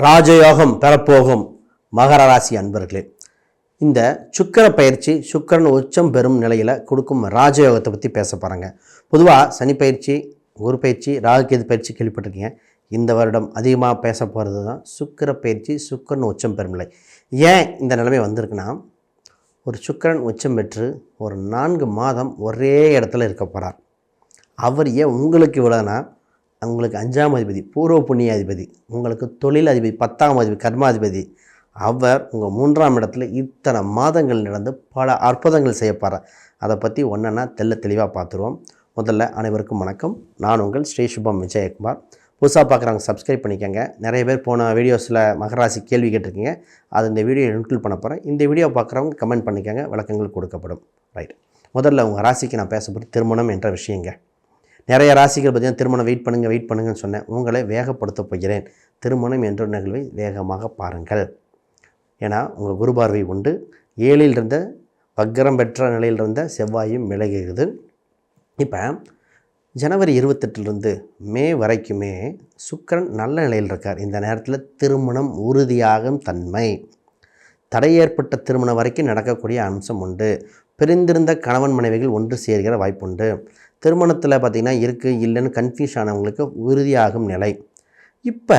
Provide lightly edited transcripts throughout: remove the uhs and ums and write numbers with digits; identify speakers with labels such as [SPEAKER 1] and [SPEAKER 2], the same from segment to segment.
[SPEAKER 1] ராஜயோகம் பெறப்போகும் மகர ராசி அன்பர்களே, இந்த சுக்கிர பயிற்சி சுக்கிரன் உச்சம் பெறும் நிலையில் கொடுக்கும் ராஜயோகத்தை பற்றி பேச போகிறாங்க. பொதுவாக சனி பயிற்சி, குரு பயிற்சி, ராகுகேது பயிற்சி கேள்விப்பட்டிருக்கீங்க. இந்த வருடம் அதிகமாக பேச போகிறது தான் சுக்கிர பயிற்சி, சுக்கிரன் உச்சம் பெறும் நிலை. ஏன் இந்த நிலைமை வந்திருக்குன்னா, ஒரு சுக்கிரன் உச்சம் பெற்று ஒரு 4 மாதம் ஒரே இடத்துல இருக்க போகிறார். அவர் ஏன் உங்களுக்கு இவ்வளோனா, உங்களுக்கு 5ஆம் அதிபதி, பூர்வ புண்ணிய அதிபதி, உங்களுக்கு தொழில் அதிபதி, 10ஆம் அதிபதி, கர்மாதிபதி, அவர் உங்கள் 3ஆம் இடத்துல இத்தனை மாதங்கள் நடந்து பல அற்புதங்கள் செய்யப்பார். அதை பற்றி ஒன்றா தெளிவாக பார்த்துருவோம். முதல்ல அனைவருக்கும் வணக்கம். நான் உங்கள் ஸ்ரீ சுபம் விஜயகுமார். புதுசாக பார்க்குறவங்க சப்ஸ்கிரைப் பண்ணிக்கோங்க. நிறைய பேர் போன வீடியோஸில் மகராசி கேள்வி கேட்டிருக்கீங்க. அது இந்த வீடியோ இன்க்ளூட் பண்ண போகிறேன். இந்த வீடியோ பார்க்குறவங்க கமெண்ட் பண்ணிக்கோங்க, விளக்கங்கள் கொடுக்கப்படும். ரைட், முதல்ல உங்கள் ராசிக்கு நான் பேசப்பட்டு திருமணம் என்ற விஷயங்க. நிறைய ராசிகள் பார்த்தீங்கன்னா திருமணம் வெயிட் பண்ணுங்கன்னு சொன்னேன். உங்களை வேகப்படுத்த போகிறேன். திருமணம் என்ற நிகழ்வை வேகமாக பாருங்கள். ஏன்னா உங்கள் குரு பார்வை உண்டு. 7ல் இருந்த வக்கரம் பெற்ற நிலையில் இருந்த செவ்வாயும் விலகுகிறது. இப்போ ஜனவரி 28லிருந்து மே வரைக்குமே சுக்கிரன் நல்ல நிலையில் இருக்கார். இந்த நேரத்தில் திருமணம் உறுதியாகும் தன்மை, தடை ஏற்பட்ட திருமணம் வரைக்கும் நடக்கக்கூடிய அம்சம் உண்டு. பிரிந்திருந்த கணவன் மனைவிகள் ஒன்று சேர்கிற வாய்ப்புண்டு. திருமணத்தில் பார்த்திங்கன்னா இருக்குது இல்லைன்னு கன்ஃபியூஸ் ஆனவங்களுக்கு உறுதியாகும் நிலை. இப்போ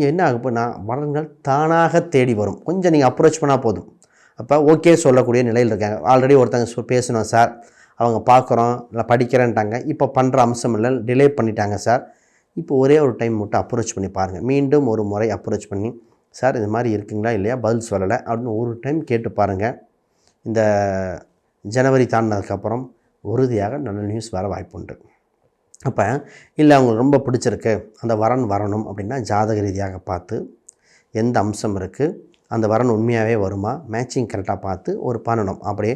[SPEAKER 1] என்ன ஆகும்னா, வரன்கள் தானாக தேடி வரும். கொஞ்சம் நீங்கள் அப்ரோச் பண்ணால் போதும். அப்போ ஓகே சொல்லக்கூடிய நிலையில் இருக்காங்க. ஆல்ரெடி ஒருத்தங்க பேசணும் சார், அவங்க பார்க்குறோம் இல்லை படிக்கிறேன்ட்டாங்க, இப்போ பண்ணுற அம்சம் இல்லை, டிலே பண்ணிட்டாங்க சார். இப்போ ஒரே ஒரு டைம் மட்டும் அப்ரோச் பண்ணி பாருங்கள். மீண்டும் ஒரு முறை அப்ரோச் பண்ணி, சார் இது மாதிரி இருக்குங்களா இல்லையா, பதில் சொல்லலை அப்படின்னு ஒரு டைம் கேட்டு பாருங்கள். இந்த ஜனவரி தாண்டினதுக்கப்புறம் உறுதியாக நல்ல நியூஸ் வர வாய்ப்புண்டு. அப்போ இல்லை அவங்களுக்கு ரொம்ப பிடிச்சிருக்கு, அந்த வரன் வரணும் அப்படின்னா ஜாதக ரீதியாக பார்த்து எந்த அம்சம் இருக்குது, அந்த வரன் உண்மையாகவே வருமா, மேட்சிங் கரெக்டாக பார்த்து ஒரு பண்ணணும். அப்படியே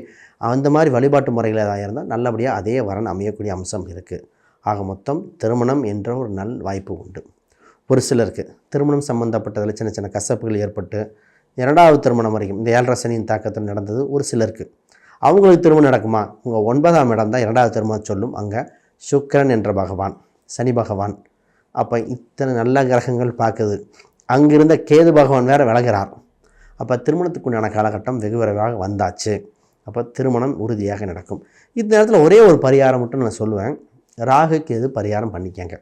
[SPEAKER 1] அந்த மாதிரி வழிபாட்டு முறையில் ஏதாவது இருந்தால் நல்லபடியாக அதே வரன் அமையக்கூடிய அம்சம் இருக்குது. ஆக மொத்தம் திருமணம் என்ற ஒரு நல் வாய்ப்பு உண்டு. ஒரு சிலருக்கு திருமணம் சம்மந்தப்பட்டதில் சின்ன சின்ன கசப்புகள் ஏற்பட்டு 2வது திருமணம் வரைக்கும் இந்த 7.5 சனியின் தாக்கத்தில் நடந்தது ஒரு சிலருக்கு. அவங்களுக்கு திருமணம் நடக்குமா? உங்கள் 9ஆம் இடம் தான் 2வது திருமணம் சொல்லும். அங்கே சுக்கிரன் என்ற பகவான், சனி பகவான். அப்போ இத்தனை நல்ல கிரகங்கள் பார்க்குது. அங்கிருந்த கேது பகவான் வேறு விலகிறார். அப்போ திருமணத்துக்குண்டான காலகட்டம் வெகு விரைவாக வந்தாச்சு. அப்போ திருமணம் உறுதியாக நடக்கும். இந்த நேரத்தில் ஒரே ஒரு பரிகாரம் மட்டும் நான் சொல்லுவேன். ராகு கேது பரிகாரம் பண்ணிக்கங்க.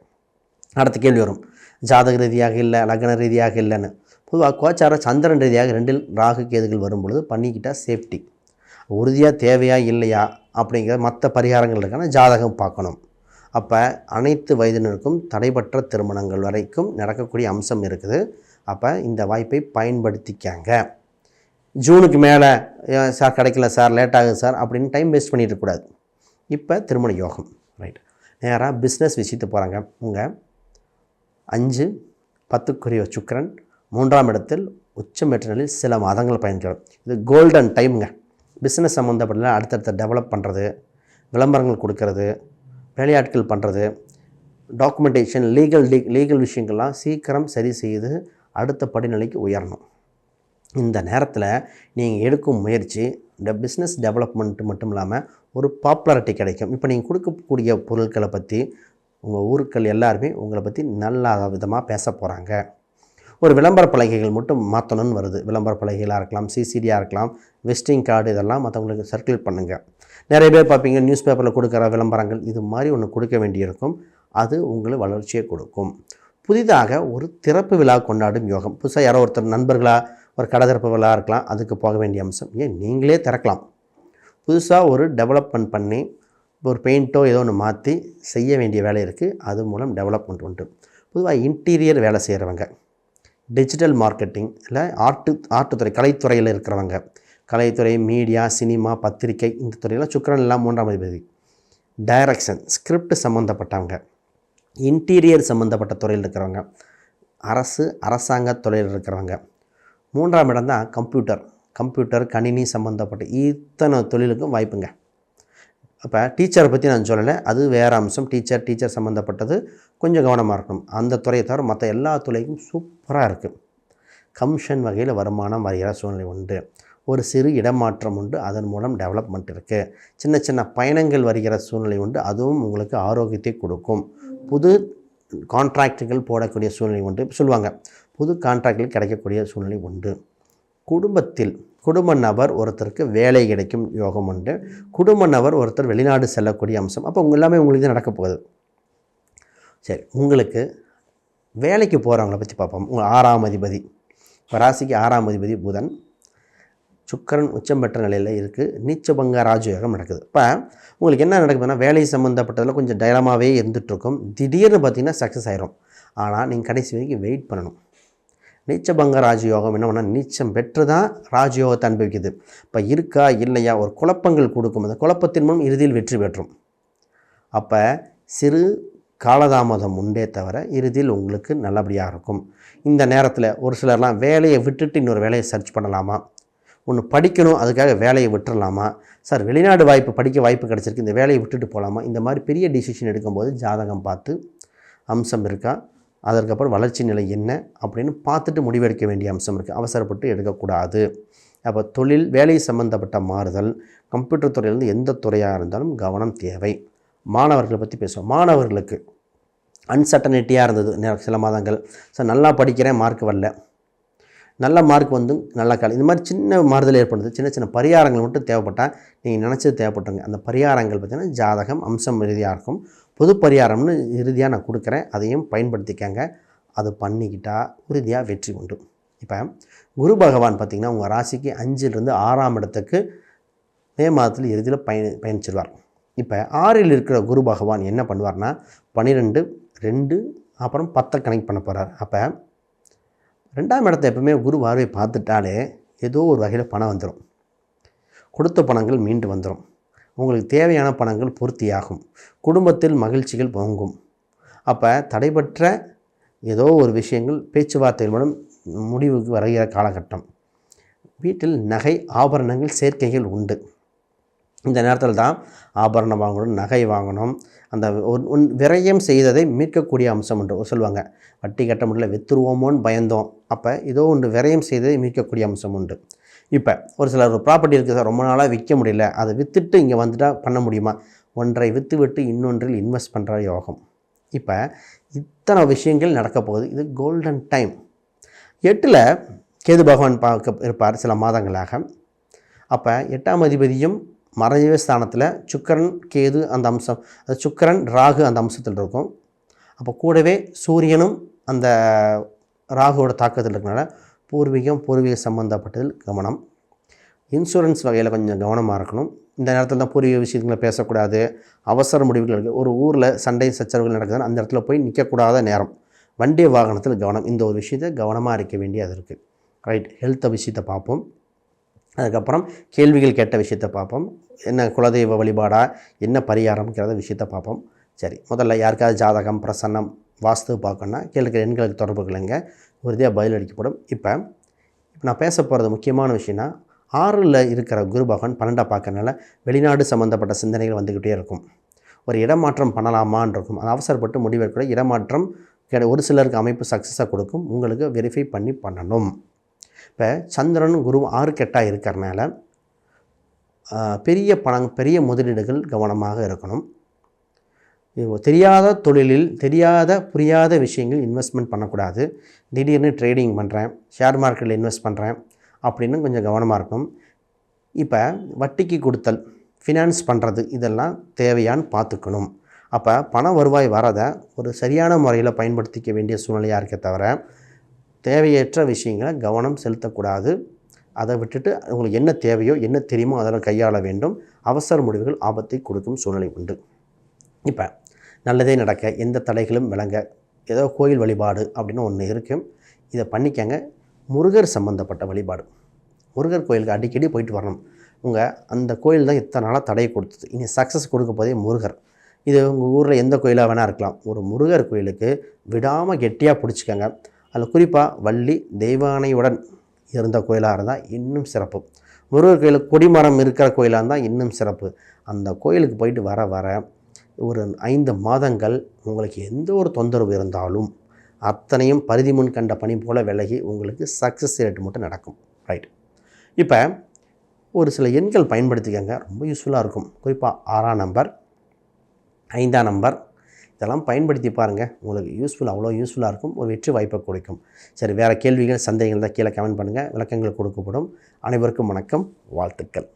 [SPEAKER 1] அடுத்த கேள்வி வரும், ஜாதக ரீதியாக இல்லை, லக்ன ரீதியாக இல்லைன்னு. பொதுவாக கோச்சார சந்திரன் ரீதியாக 2ல் ராகு கேதுகள் வரும்பொழுது பண்ணிக்கிட்டால் சேஃப்டி. உறுதியாக தேவையா இல்லையா அப்படிங்கிற மற்ற பரிகாரங்கள் இருக்கான ஜாதகம் பார்க்கணும். அப்போ அனைத்து வயதினருக்கும் தடைபற்ற திருமணங்கள் வரைக்கும் நடக்கக்கூடிய அம்சம் இருக்குது. அப்போ இந்த வாய்ப்பை பயன்படுத்திக்காங்க. ஜூனுக்கு மேலே சார் கிடைக்கல சார், லேட் ஆகுது சார் அப்படின்னு டைம் வேஸ்ட் பண்ணிட்டு இருக்கக்கூடாது. இப்போ திருமண யோகம். ரைட், நேராக பிஸ்னஸ் விஷயத்து போகிறாங்க. உங்கள் 5-10 சுக்கிரன் 3ஆம் இடத்தில் உச்சம் பெற்ற நிலையில் சில மாதங்கள் பயணிக்கிறோம். இது கோல்டன் டைமுங்க. பிஸ்னஸ் சம்மந்தப்பட்ட அடுத்தடுத்த டெவலப் பண்ணுறது, விளம்பரங்கள் கொடுக்கறது, வேலையாட்கள் பண்ணுறது, டாக்குமெண்டேஷன், லீகல் விஷயங்கள்லாம் சீக்கிரம் சரி செய்து அடுத்த படிநிலைக்கு உயரணும். இந்த நேரத்தில் நீங்கள் எடுக்கும் முயற்சி இந்த பிஸ்னஸ் டெவலப்மெண்ட்டு மட்டும் இல்லாமல் ஒரு பாப்புலாரிட்டி கிடைக்கும். இப்போ நீங்கள் கொடுக்கக்கூடிய பொருட்களை பற்றி உங்கள் ஊருக்கள் எல்லாருமே உங்களை பற்றி நல்ல விதமாக பேச போகிறாங்க. ஒரு விளம்பர பலகைகள் மட்டும் மாற்றணும்னு வருது. விளம்பர பலகைகளாக இருக்கலாம், சிசிடியாக இருக்கலாம், விசிட்டிங் கார்டு, இதெல்லாம் மற்றவங்களுக்கு சர்க்குலேட் பண்ணுங்கள். நிறைய பேர் பார்ப்பீங்க நியூஸ் பேப்பரில் கொடுக்குற விளம்பரங்கள், இது மாதிரி ஒன்று கொடுக்க வேண்டியிருக்கும். அது உங்களுக்கு வளர்ச்சியை கொடுக்கும். புதிதாக ஒரு திறப்பு விழா கொண்டாடும் யோகம். புதுசாக யாரோ ஒருத்தர் நண்பர்களாக ஒரு கடை திறப்பு விழா இருக்கலாம், அதுக்கு போக வேண்டிய அம்சம். ஏன் நீங்களே திறக்கலாம். புதுசாக ஒரு டெவலப்மெண்ட் பண்ணி ஒரு பெயிண்ட்டோ ஏதோ ஒன்று மாற்றி செய்ய வேண்டிய வேலை இருக்குது. அது மூலம் டெவலப்மெண்ட் உண்டு. பொதுவாக இன்டீரியர் வேலை செய்கிறவங்க, டிஜிட்டல் மார்க்கெட்டிங் இல்லை ஆர்ட்டுத்துறை, கலைத்துறையில் இருக்கிறவங்க, கலைத்துறை, மீடியா, சினிமா, பத்திரிகை, இந்த துறையில் சுக்கிரன் எல்லாம் 3ஆம் அதிபதி. டைரக்ஷன், ஸ்கிரிப்ட் சம்மந்தப்பட்டவங்க, இன்டீரியர் சம்மந்தப்பட்ட துறையில் இருக்கிறவங்க, அரசாங்க துறையில் இருக்கிறவங்க. 3ஆம் இடம் தான் கம்ப்யூட்டர், கணினி சம்மந்தப்பட்ட இத்தனை தொழிலுக்கும் வாய்ப்புங்க. அப்போ டீச்சரை பற்றி நான் சொல்லலை, அது வேறு அம்சம். டீச்சர் சம்மந்தப்பட்டது கொஞ்சம் கவனமாக இருக்கணும். அந்த துறையை தவிர மற்ற எல்லா துறைக்கும் சூப்பராக இருக்குது. கமிஷன் வகையில் வருமானம் வருகிற சூழ்நிலை உண்டு. ஒரு சிறு இடமாற்றம் உண்டு, அதன் மூலம் டெவலப்மெண்ட் இருக்குது. சின்ன சின்ன பயணங்கள் வருகிற சூழ்நிலை உண்டு, அதுவும் உங்களுக்கு ஆரோக்கியத்தை கொடுக்கும். புது கான்ட்ராக்டுகள் போடக்கூடிய சூழ்நிலை உண்டு சொல்லுவாங்க. புது கான்ட்ராக்டுகள் கிடைக்கக்கூடிய சூழ்நிலை உண்டு. குடும்பத்தில் குடும்ப நபர் ஒருத்தருக்கு வேலை கிடைக்கும் யோகம் உண்டு. குடும்ப நபர் ஒருத்தர் வெளிநாடு செல்லக்கூடிய அம்சம். அப்போ எல்லாமே உங்களுக்கு நடக்க போகுது. சரி, உங்களுக்கு வேலைக்கு போகிறவங்கள பற்றி பார்ப்போம். உங்கள் 6ஆம் அதிபதி, இப்போ ராசிக்கு 6ஆம் அதிபதி புதன், சுக்கிரன் உச்சம் பெற்ற நிலையில் இருக்குது. நீச்சபங்க ராஜயோகம் நடக்குது. இப்போ உங்களுக்கு என்ன நடக்குதுன்னா, வேலை சம்மந்தப்பட்டதில் கொஞ்சம் டைலமாகவே இருந்துகிட்ருக்கும். திடீர்னு பார்த்திங்கன்னா சக்ஸஸ் ஆயிரும். ஆனால் நீங்கள் கடைசி வரைக்கும் வெயிட் பண்ணணும். நீச்சபங்க ராஜயோகம் என்ன பண்ணால் நீச்சம் பெற்று தான் ராஜயோகத்தை அனுபவிக்குது. இப்போ இருக்கா இல்லையா ஒரு குழப்பங்கள் கொடுக்கும். அந்த குழப்பத்தின் மூலம் இறுதியில் வெற்றி பெற்றும். அப்போ சிறு காலதாமதம் உண்டே தவிர இறுதியில் உங்களுக்கு நல்லபடியாக இருக்கும். இந்த நேரத்தில் ஒரு சிலர்லாம் வேலையை விட்டுட்டு இன்னொரு வேலையை சர்ச் பண்ணலாமா, ஒன்று படிக்கணும் அதுக்காக வேலையை விட்டுடலாமா, சார் வெளிநாடு வாய்ப்பு படிக்க வாய்ப்பு கிடச்சிருக்கு இந்த வேலையை விட்டுட்டு போகலாமா, இந்த மாதிரி பெரிய டிசிஷன் எடுக்கும்போது ஜாதகம் பார்த்து அம்சம் இருக்கா, அதற்கப்புறம் வளர்ச்சி நிலை என்ன அப்படின்னு பார்த்துட்டு முடிவெடுக்க வேண்டிய அம்சம் இருக்குது. அவசரப்பட்டு எடுக்கக்கூடாது. அப்போ தொழில் வேலை சம்மந்தப்பட்ட மாறுதல், கம்ப்யூட்டர் துறையிலேருந்து எந்த துறையாக இருந்தாலும் கவனம் தேவை. மாணவர்களை பற்றி பேசுவோம். மாணவர்களுக்கு அன்சர்டனிட்டியாக இருந்தது சில மாதங்கள். சார் நல்லா படிக்கிறேன், மார்க் வரல, நல்ல மார்க் வந்து நல்ல காலம், இந்த மாதிரி சின்ன மாறுதல் ஏற்படுது. சின்ன சின்ன பரிகாரங்கள் மட்டும் தேவைப்பட்டால் நீங்கள் நினச்சது தேவைப்பட்டுங்க. அந்த பரிகாரங்கள் பார்த்திங்கன்னா ஜாதகம் அம்சம் இறுதியாக இருக்கும். பொது பரிகாரம்னு இறுதியாக நான் கொடுக்குறேன், அதையும் பயன்படுத்திக்கங்க. அது பண்ணிக்கிட்டால் உறுதியாக வெற்றி உண்டு. இப்போ குரு பகவான் பார்த்திங்கன்னா உங்கள் ராசிக்கு 5லிருந்து 6ஆம் இடத்துக்கு மே மாதத்தில் இறுதியில் பயணிச்சிருவார். இப்போ 6ல் இருக்கிற குரு பகவான் என்ன பண்ணுவார்னா 12, 2 அப்புறம் 10 கனெக்ட் பண்ண போகிறார். அப்போ 2ஆம் இடத்தை எப்பவுமே குரு பார்வை பார்த்துட்டாலே ஏதோ ஒரு வகையில் பணம் வந்துடும். கொடுத்த பணங்கள் மீண்டு வந்துடும். உங்களுக்கு தேவையான பணங்கள் பூர்த்தியாகும். குடும்பத்தில் மகிழ்ச்சிகள் பொங்கும். அப்போ தடைபற்ற ஏதோ ஒரு விஷயங்கள் பேச்சுவார்த்தைகள் மூலம் முடிவுக்கு வருகிற காலகட்டம். வீட்டில் நகை ஆபரணங்கள் சேர்க்கைகள் உண்டு. இந்த நேரத்தில் தான் ஆபரணம் வாங்கணும், நகை வாங்கணும். அந்த விரயம் செய்ததை மீட்கக்கூடிய அம்சம் உண்டு. சொல்லுவாங்க வட்டி கட்ட முடியல விற்றுருவோமோன்னு பயந்தோம். அப்போ ஏதோ ஒன்று விரயம் செய்ததை மீட்கக்கூடிய அம்சம் உண்டு. இப்போ ஒரு சிலர் ஒரு ப்ராப்பர்ட்டி இருக்குது சார், ரொம்ப நாளாக விற்க முடியல, அதை விற்றுட்டு இங்கே வந்துட்டால் பண்ண முடியுமா, ஒன்றை விற்று விட்டு இன்னொன்றில் இன்வெஸ்ட் பண்ணுற யோகம். இப்போ இத்தனை விஷயங்கள் நடக்க போகுது. இது கோல்டன் டைம். 8ல் கேது பகவான் பார்க்க இருப்பார் சில மாதங்களாக. அப்போ 8ஆம் அதிபதியும் மறைவு ஸ்தானத்தில் சுக்கிரன் கேது அந்த அம்சம், அது சுக்கிரன் ராகு அந்த அம்சத்தில் இருக்கும். அப்போ கூடவே சூரியனும் அந்த ராகுவோட தாக்கத்தில் இருக்கனால பூர்வீக சம்மந்தப்பட்டதில் கவனம். இன்சூரன்ஸ் வகையில் கொஞ்சம் கவனமாக இருக்கணும். இந்த நேரத்தில் தான் பூர்வீக விஷயங்களை பேசக்கூடாது. அவசர முடிவுகள் இருக்குது. ஒரு ஊரில் சண்டை சச்சரவுகள் நடக்குதுன்னு அந்த இடத்துல போய் நிற்கக்கூடாத நேரம். வண்டி வாகனத்தில் கவனம். இந்த ஒரு விஷயத்தை கவனமாக இருக்க வேண்டியது இருக்குது. ரைட். ஹெல்த்தை விஷயத்தை பார்ப்போம். அதுக்கப்புறம் கேள்விகள் கேட்ட விஷயத்தை பார்ப்போம். என்ன குலதெய்வ வழிபாடா, என்ன பரிகாரம்ங்கிறத விஷயத்தை பார்ப்போம். சரி, முதல்ல யாருக்காவது ஜாதகம் பிரசன்னம் வாஸ்து பார்க்கணுன்னா கேளுக்கிற எண்களுக்கு தொடர்பு கொள்ளுங்க, உறுதியாக பதில் அளிக்கப்படும். இப்போ நான் பேச போகிறது முக்கியமான விஷயம்னா 6ல் இருக்கிற குரு பகவான் 12 பார்க்கறனால வெளிநாடு சம்மந்தப்பட்ட சிந்தனைகள் வந்துக்கிட்டே இருக்கும். ஒரு இடமாற்றம் பண்ணலாமான் இருக்கும். அது அவசரப்பட்டு முடிவெடுக்கிற இடமாற்றம் ஒரு சிலருக்கு அமைப்பு சக்ஸஸாக கொடுக்கும். உங்களுக்கு வெரிஃபை பண்ணி பண்ணணும். இப்போ சந்திரன் குரு 6 கெட்டாக இருக்கிறனால பெரிய முதலீடுகள் கவனமாக இருக்கணும். தெரியாத தொழிலில் புரியாத விஷயங்கள் இன்வெஸ்ட்மெண்ட் பண்ணக்கூடாது. திடீர்னு ட்ரேடிங் பண்ணுறேன், ஷேர் மார்க்கெட்டில் இன்வெஸ்ட் பண்ணுறேன் அப்படின்னு கொஞ்சம் கவனமாக இருக்கணும். இப்போ வட்டிக்கு கொடுத்தல், ஃபினான்ஸ் பண்ணுறது இதெல்லாம் தேவையான்னு பார்த்துக்கணும். அப்போ பண வருவாய் வரதை ஒரு சரியான முறையில் பயன்படுத்திக்க வேண்டிய சூழ்நிலையாக இருக்கே தவிர தேவையற்ற விஷயங்களை கவனம் செலுத்தக்கூடாது. அதை விட்டுட்டு உங்களுக்கு என்ன தேவையோ என்ன தெரியுமோ அதெல்லாம் கையாள வேண்டும். அவசர முடிவுகள் ஆபத்தை கொடுக்கும் சூழ்நிலை உண்டு. இப்போ நல்லதே நடக்க, எந்த தடைகளும் விளங்க, ஏதோ கோயில் வழிபாடு அப்படின்னு ஒன்று இருக்குது. இதை பண்ணிக்கங்க. முருகர் சம்மந்தப்பட்ட வழிபாடு, முருகர் கோயிலுக்கு அடிக்கடி போயிட்டு வரணும். உங்கள் அந்த கோயில் தான் இத்தனை நாளாக தடையை கொடுத்தது, இனி சக்ஸஸ் கொடுக்க போதே முருகர். இது உங்கள் ஊரில் எந்த கோயிலாக வேணால் இருக்கலாம். ஒரு முருகர் கோயிலுக்கு விடாமல் கெட்டியாக பிடிச்சிக்கங்க. அதில் குறிப்பாக வள்ளி தெய்வானையுடன் இருந்த கோயிலாக இருந்தால் இன்னும் சிறப்பு. முருகர் கோயிலுக்கு கொடிமரம் இருக்கிற கோயிலாக இருந்தால் இன்னும் சிறப்பு. அந்த கோயிலுக்கு போயிட்டு வர ஒரு 5 மாதங்கள் உங்களுக்கு எந்த ஒரு தொந்தரவு இருந்தாலும் அத்தனையும் பரிதி முன் கண்ட பணி போல் விலகி உங்களுக்கு சக்ஸஸ் ரேட் மட்டும் நடக்கும். ரைட். இப்போ ஒரு சில எண்கள் பயன்படுத்திக்கங்க, ரொம்ப யூஸ்ஃபுல்லாக இருக்கும். குறிப்பாக 6ஆம் நம்பர், 5ஆம் நம்பர், இதெல்லாம் பயன்படுத்தி பாருங்கள், உங்களுக்கு அவ்வளோ யூஸ்ஃபுல்லாக இருக்கும், ஒரு வெற்றி வாய்ப்பை கொடுக்கும். சரி, வேறு கேள்விகள் சந்தேகங்கள் தான் கீழே கமெண்ட் பண்ணுங்கள், விளக்கங்கள் கொடுக்கப்படும். அனைவருக்கும் வணக்கம், வாழ்த்துக்கள்.